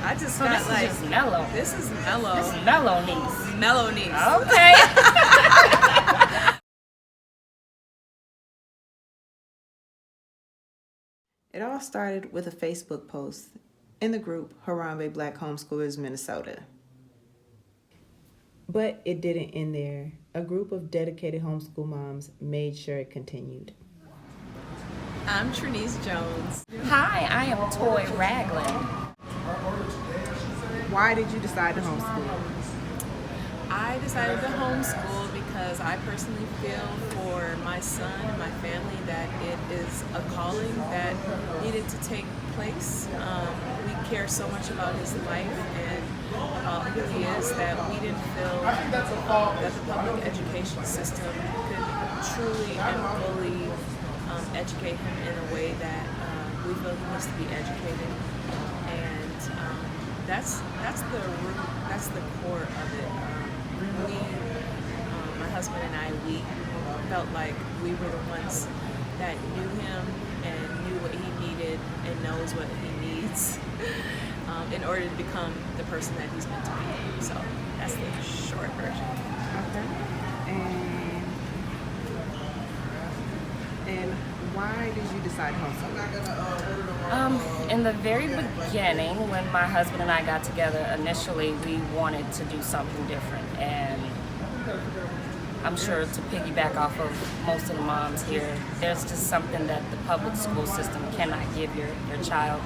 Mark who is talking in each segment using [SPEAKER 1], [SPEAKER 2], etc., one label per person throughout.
[SPEAKER 1] I just
[SPEAKER 2] So
[SPEAKER 1] got
[SPEAKER 2] this
[SPEAKER 1] like,
[SPEAKER 2] is just mellow.
[SPEAKER 1] this is mellow.
[SPEAKER 2] This is mellow niece.
[SPEAKER 1] Mellow niece.
[SPEAKER 2] Okay.
[SPEAKER 3] It all started with a Facebook post in the group Harambe Black Homeschoolers Minnesota. But it didn't end there. A group of dedicated homeschool moms made sure it continued.
[SPEAKER 1] I'm Tryenese Jones.
[SPEAKER 2] Hi, I am Toi Ragland.
[SPEAKER 3] Why did you decide to homeschool?
[SPEAKER 1] I decided to homeschool because I personally feel for my son and my family that it is a calling that needed to take place. We care so much about his life and about who he is that we didn't feel that the public education system could truly and fully educate him in a way that we feel he needs to be educated. And that's the root, that's the core of it. My husband and I, we felt like we were the ones that knew him and knew what he needed and knows what he needs in order to become the person that he's meant to be. So that's the short version.
[SPEAKER 3] Okay. And why did you decide to homeschool?
[SPEAKER 2] In the very beginning, when my husband and I got together, initially we wanted to do something different, and I'm sure to piggyback off of most of the moms here, there's just something that the public school system cannot give your child,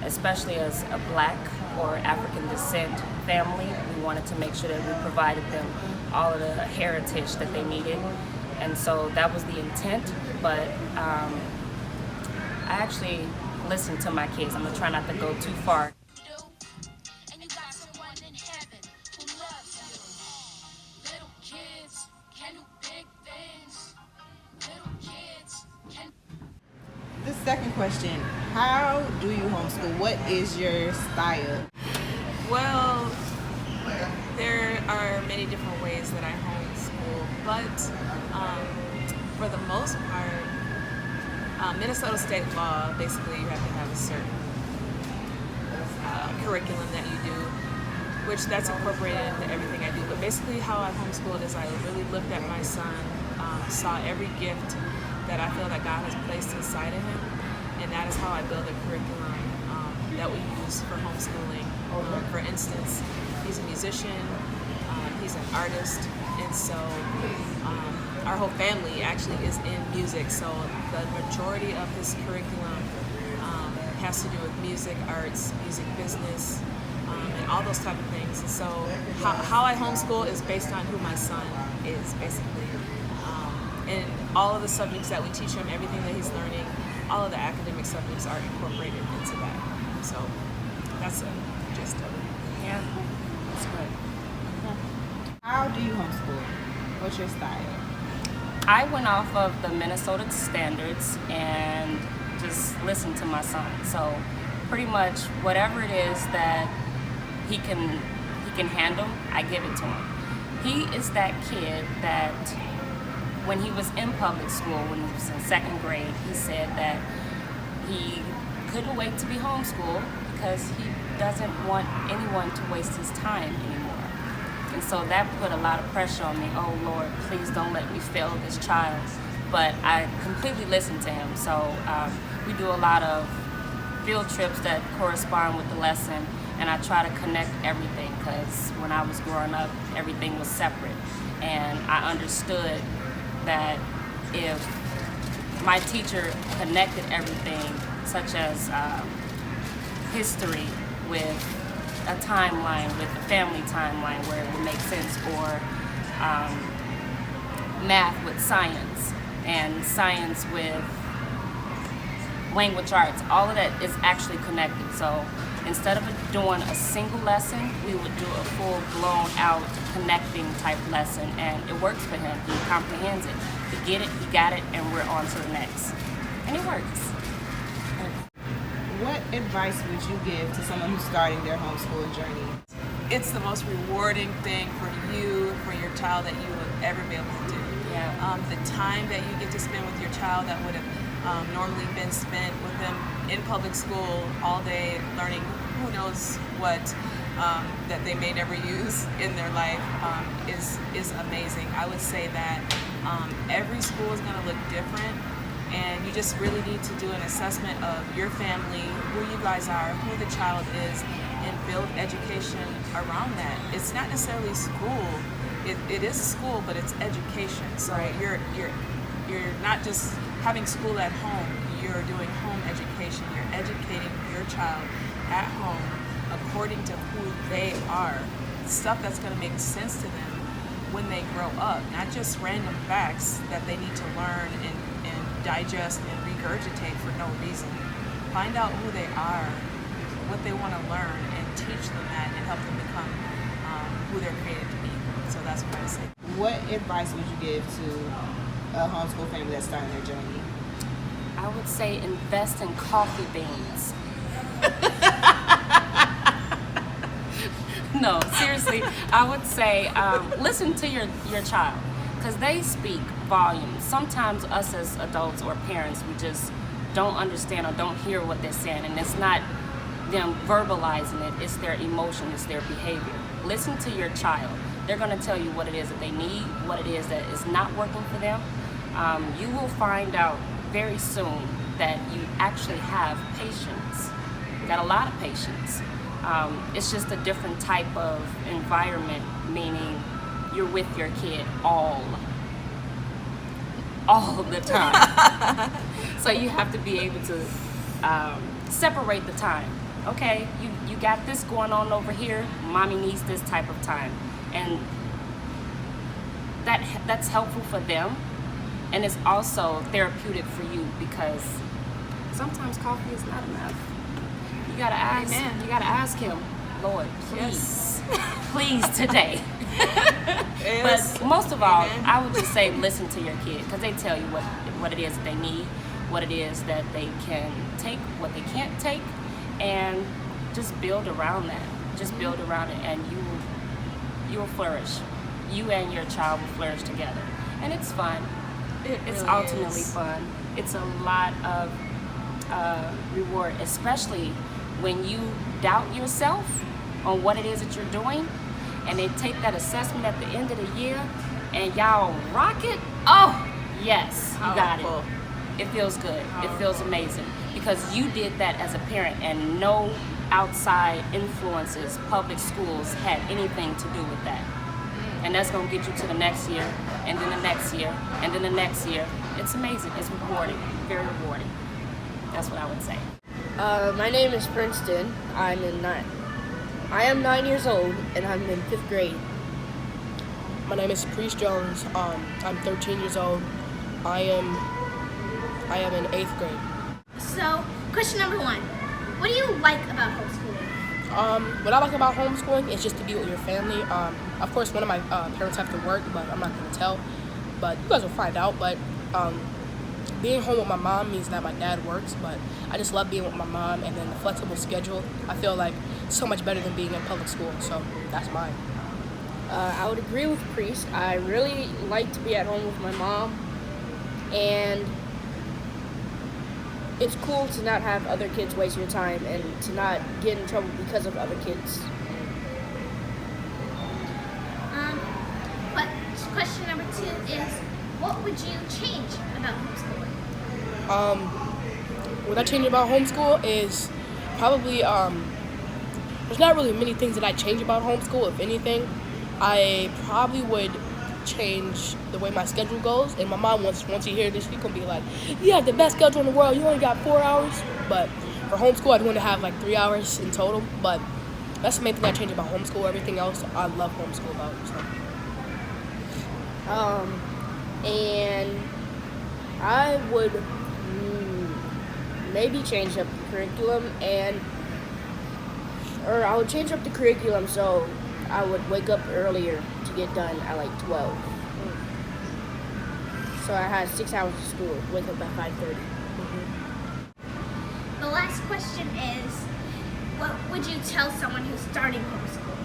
[SPEAKER 2] especially as a Black or African descent family. We wanted to make sure that we provided them all of the heritage that they needed, and so that was the intent. But I actually listen to my kids. I'm gonna try not to go too far.
[SPEAKER 3] The second question, how do you homeschool? What is your style?
[SPEAKER 1] Well, there are many different ways that I homeschool, but for the most part, Minnesota state law, basically you have to have a certain curriculum that you do, which that's incorporated into everything I do. But basically how I homeschooled is I really looked at my son, saw every gift that I feel that God has placed inside of him, and that is how I build a curriculum that we use for homeschooling. For instance, he's a musician, he's an artist, and so our whole family actually is in music, so the majority of his curriculum has to do with music, arts, music business, and all those type of things. And so how I homeschool is based on who my son is, basically. And all of the subjects that we teach him, everything that he's learning, all of the academic subjects are incorporated into that. So that's a gist of it.
[SPEAKER 2] Yeah, that's good.
[SPEAKER 3] How do you homeschool? What's your style?
[SPEAKER 2] I went off of the Minnesota standards and just listened to my son. So pretty much whatever it is that he can handle, I give it to him. He is that kid that when he was in public school, when he was in second grade, he said that he couldn't wait to be homeschooled because he doesn't want anyone to waste his time anymore. And so that put a lot of pressure on me. Oh Lord, please don't let me fail this child. But I completely listened to him. So we do a lot of field trips that correspond with the lesson, and I try to connect everything, because when I was growing up, everything was separate. And I understood that if my teacher connected everything, such as history with a timeline, with a family timeline where it would make sense, or math with science, and science with language arts, all of that is actually connected. So instead of doing a single lesson, we would do a full-blown out connecting type lesson, and it works for him. He comprehends it. He get it, he got it, and we're on to the next. And it works.
[SPEAKER 3] What advice would you give to someone who's starting their homeschooling journey?
[SPEAKER 1] It's the most rewarding thing for you, for your child, that you will ever be able to do.
[SPEAKER 2] Yeah.
[SPEAKER 1] The time that you get to spend with your child that would have normally been spent with them, in public school all day learning who knows what that they may never use in their life is amazing. I would say that every school is going to look different, and you just really need to do an assessment of your family, who you guys are, who the child is, and build education around that. It's not necessarily school. It is school, but it's education. So you're not just having school at home. You're doing home education. You're educating your child at home according to who they are. Stuff that's going to make sense to them when they grow up, not just random facts that they need to learn and digest and regurgitate for no reason. Find out who they are, what they want to learn, and teach them that and help them become who they're created to be. So that's what I say.
[SPEAKER 3] What advice would you give to a homeschool family that's starting their journey?
[SPEAKER 2] I would say invest in coffee beans. No, seriously, I would say listen to your child, because they speak volumes. Sometimes us as adults or parents, we just don't understand or don't hear what they're saying, and it's not them verbalizing it, it's their emotion, it's their behavior. Listen to your child. They're going to tell you what it is that they need, what it is that is not working for them. You will find out very soon that you actually have patience, got a lot of patience. It's just a different type of environment, meaning you're with your kid all the time. So you have to be able to separate the time. Okay, you got this going on over here, mommy needs this type of time. And that's helpful for them, and it's also therapeutic for you, because sometimes coffee is not enough. You gotta ask.
[SPEAKER 1] Amen.
[SPEAKER 2] You gotta ask him, Lord, please, please today.
[SPEAKER 1] Yes.
[SPEAKER 2] But most of all,
[SPEAKER 1] Amen.
[SPEAKER 2] I would just say listen to your kid, because they tell you what it is that they need, what it is that they can take, what they can't take, and just build around that. Just build around it, and you will flourish. You and your child will flourish together, and it's fun. It's
[SPEAKER 1] really
[SPEAKER 2] ultimately
[SPEAKER 1] is.
[SPEAKER 2] fun. It's a lot of reward, especially when you doubt yourself on what it is that you're doing, and they take that assessment at the end of the year, and y'all rock it. Oh, yes, you got
[SPEAKER 1] Powerful.
[SPEAKER 2] it. It feels good. It feels amazing, because you did that as a parent, and no outside influences, public schools, had anything to do with that. And that's going to get you to the next year, and then the next year, and then the next year. It's amazing. It's rewarding. Very rewarding. That's what I would say.
[SPEAKER 4] My name is Princeton. I am 9 years old, and I'm in 5th grade.
[SPEAKER 5] My name is Priest Jones. I'm 13 years old. I am in 8th grade.
[SPEAKER 6] So, question number 1. What do you like about homeschooling?
[SPEAKER 5] What I like about homeschooling is just to be with your family. Of course, one of my parents have to work, but I'm not going to tell. But you guys will find out. But being home with my mom means that my dad works, but I just love being with my mom, and then the flexible schedule, I feel like so much better than being in public school. So that's mine.
[SPEAKER 4] I would agree with Priest. I really like to be at home with my mom, and it's cool to not have other kids waste your time and to not get in trouble because of other kids.
[SPEAKER 6] But question number 2 is, what would you change about homeschooling?
[SPEAKER 5] What I change about homeschool is probably there's not really many things that I change about homeschool. If anything, I probably would change the way my schedule goes. And my mom, once you hear this, she's gonna be like, "You have the best schedule in the world. You only got 4 hours." But for homeschool, I'd want to have like 3 hours in total. But that's the main thing I change about homeschool. Everything else, I love homeschool about. So.
[SPEAKER 4] And I would maybe change up the curriculum, or I would change up the curriculum so I would wake up earlier to get done at like 12. So I had 6 hours of school, wake up at 5:30.
[SPEAKER 6] The last question is, what would you tell someone who's starting homeschool?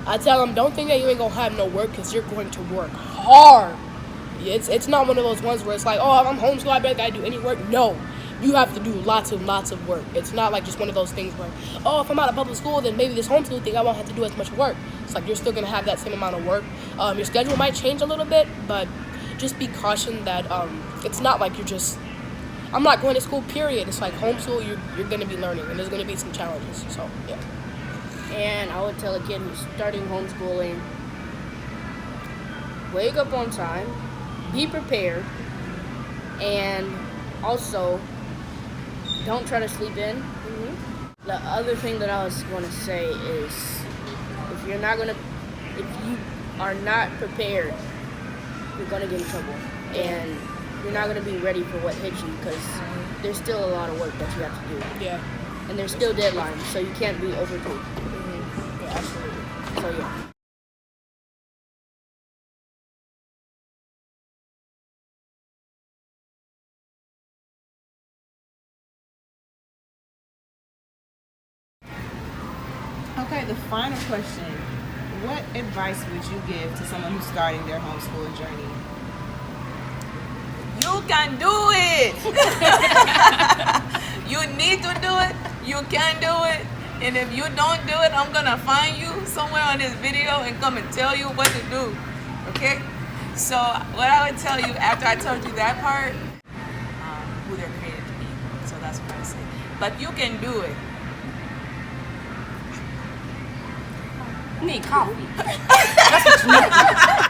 [SPEAKER 5] I tell them, don't think that you ain't gonna have no work, because you're going to work hard. It's not one of those ones where it's like, oh, I'm homeschooled, I bet I do any work. No, you have to do lots and lots of work. It's not like just one of those things where, oh, if I'm out of public school, then maybe this homeschool thing, I won't have to do as much work. It's like you're still going to have that same amount of work. Your schedule might change a little bit, but just be cautioned that it's not like you're just, I'm not going to school, period. It's like homeschool, you're going to be learning, and there's going to be some challenges. So, yeah.
[SPEAKER 4] And I would tell a kid who's starting homeschooling, wake up on time, be prepared, and also don't try to sleep in. The other thing that I was going to say is if you are not prepared, you're going to get in trouble. And you're not going to be ready for what hits you because there's still a lot of work that you have to do.
[SPEAKER 5] Yeah.
[SPEAKER 4] And there's still deadlines, so you can't be overpaid.
[SPEAKER 5] Yeah, absolutely.
[SPEAKER 4] So, yeah.
[SPEAKER 3] Okay, the final question. What advice would you give to someone who's starting their homeschooling journey?
[SPEAKER 1] You can do it. You need to do it. You can do it. And if you don't do it, I'm going to find you somewhere on this video and come and tell you what to do. Okay? So what I would tell you after I told you that part, who they're created to be. So that's what I would say. But you can do it.
[SPEAKER 2] You need coffee. That's what you need.